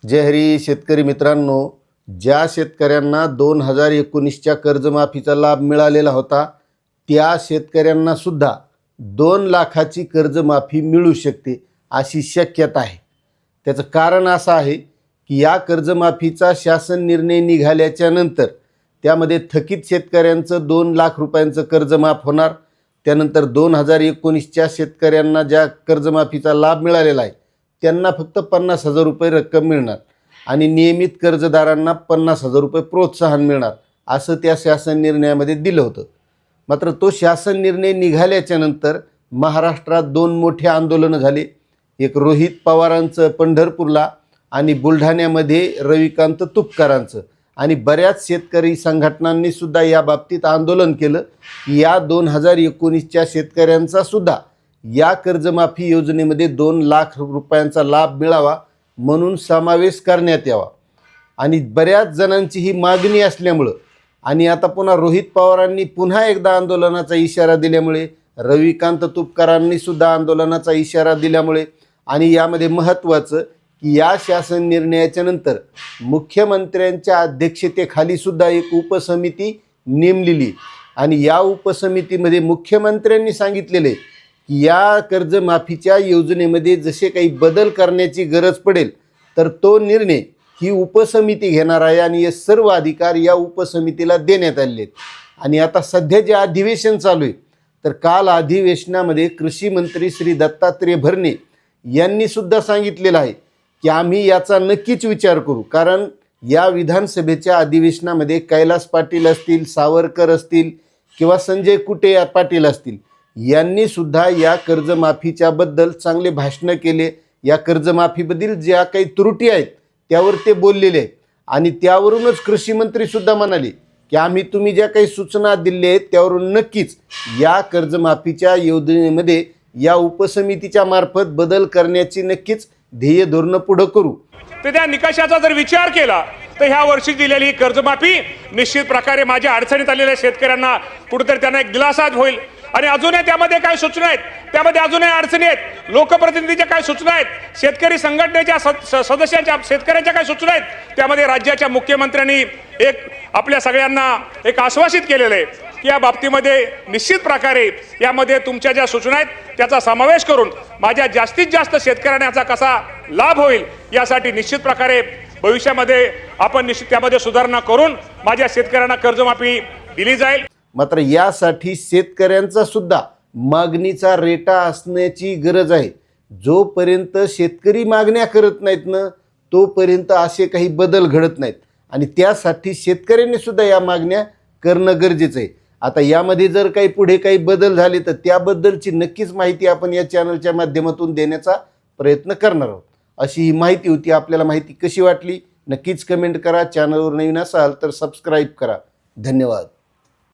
जय हरी शेतकरी मित्रांनो, ज्या शेतकऱ्यांना 2019च्या कर्जमाफीचा लाभ मिळालेला होता त्या शेतकऱ्यांना सुद्धा 2 लाखाची कर्जमाफी मिळू शकते अशी शक्यता आहे। त्याचं कारण असं आहे की या कर्जमाफीचा शासन निर्णय निघाल्याच्या नंतर त्यामध्ये थकीत शेतकऱ्यांचं 2 लाख रुपयांचं कर्ज माफ होणार। त्यानंतर 2019च्या शेतकऱ्यांना ज्या कर्जमाफीचा लाभ मिळालेला आहे त्यांना फक्त 50,000 रुपये रक्कम मिळणार आणि नियमित कर्जदारांना 50,000 रुपये प्रोत्साहन मिळणार असं त्या शासन निर्णयामध्ये दिलं होतं। मात्र तो शासन निर्णय निघाल्याच्या नंतर महाराष्ट्रात 2 मोठे आंदोलनं झाले। एक रोहित पवारांचं पंढरपूरला आणि बुलढाण्यामध्ये रविकांत तुपकरांचं, आणि बऱ्याच शेतकरी संघटनांनी सुद्धा या बाबतीत आंदोलन केलं की या 2019च्या शेतकऱ्यांचा सुद्धा या कर्जमाफी योजनेमध्ये 2 लाख रुपयांचा लाभ मिळावा म्हणून समावेश करण्यात यावा। आणि बऱ्याच जणांची ही मागणी असल्यामुळं आणि आता पुन्हा रोहित पवारांनी पुन्हा एकदा आंदोलनाचा इशारा दिल्यामुळे, रविकांत तुपकरांनी सुद्धा आंदोलनाचा इशारा दिल्यामुळे आणि यामध्ये महत्त्वाचं की या शासन निर्णयाच्या नंतर मुख्यमंत्र्यांच्या अध्यक्षतेखाली सुद्धा एक उपसमिती नेमलेली आणि या उपसमितीमध्ये मुख्यमंत्र्यांनी सांगितलेले की या कर्जमाफीच्या योजनेमध्ये जसे काही बदल करण्याची गरज पडेल तर तो निर्णय ही उपसमिती घेणार आहे आणि हे सर्व अधिकार या उपसमितीला देण्यात आले आहेत। आणि आता सध्या जे अधिवेशन चालू आहे तर काल अधिवेशनामध्ये कृषी मंत्री श्री दत्तात्रय भरणे यांनी सुद्धा सांगितलेलं आहे की आम्ही याचा नक्कीच विचार करू, कारण या विधानसभेच्या अधिवेशनामध्ये कैलास पाटील असतील, सावरकर असतील किंवा संजय कुटे पाटील असतील यांनी सुद्धा या कर्जमाफीच्या बद्दल चांगले भाषणं केले। या कर्जमाफीबद्दल ज्या काही त्रुटी आहेत त्यावर ते बोललेले आहेत आणि त्यावरूनच कृषी मंत्री सुद्धा म्हणाले की आम्ही तुम्ही ज्या काही सूचना दिल्या आहेत त्यावरून नक्कीच या कर्जमाफीच्या योजनेमध्ये या उपसमितीच्या मार्फत बदल करण्याची नक्कीच ध्येय धोरण पुढे करू। तर त्या निकषाचा जर विचार केला तर ह्या वर्षी दिलेली कर्जमाफी निश्चित प्रकारे माझ्या अडचणीत आलेल्या शेतकऱ्यांना कुठेतरी त्यांना एक दिलासा होईल। आणि अजूनही त्यामध्ये काय सूचना आहेत, त्यामध्ये अजूनही अडचणी आहेत, लोकप्रतिनिधीच्या काय सूचना आहेत, शेतकरी संघटनेच्या सदस्यांच्या शेतकऱ्यांच्या काय सूचना आहेत, त्यामध्ये राज्याच्या मुख्यमंत्र्यांनी एक आपल्या सगळ्यांना एक आश्वासित केलेलं आहे की या बाबतीमध्ये निश्चित प्रकारे यामध्ये तुमच्या ज्या सूचना आहेत त्याचा समावेश करून माझ्या जास्तीत जास्त शेतकऱ्यांना याचा कसा लाभ होईल यासाठी निश्चित प्रकारे भविष्यामध्ये आपण निश्चित त्यामध्ये सुधारणा करून माझ्या शेतकऱ्यांना कर्जमाफी दिली जाईल। मात्र यासाठी शेतकऱ्यांचा सुद्धा मागणीचा रेटा असण्याची गरज आहे। जोपर्यंत शेतकरी मागण्या करत नाहीत ना तोपर्यंत असे काही बदल घडत नाहीत आणि त्यासाठी शेतकऱ्यांनी सुद्धा या मागण्या करणं गरजेचं आहे। आता यामध्ये जर काही पुढे काही बदल झाले तर त्याबद्दलची नक्कीच माहिती आपण या चॅनलच्या माध्यमातून देण्याचा प्रयत्न करणार आहोत। अशी ही माहिती होती। आपल्याला माहिती कशी वाटली नक्कीच कमेंट करा। चॅनलवर नवीन असाल तर सबस्क्राईब करा। धन्यवाद।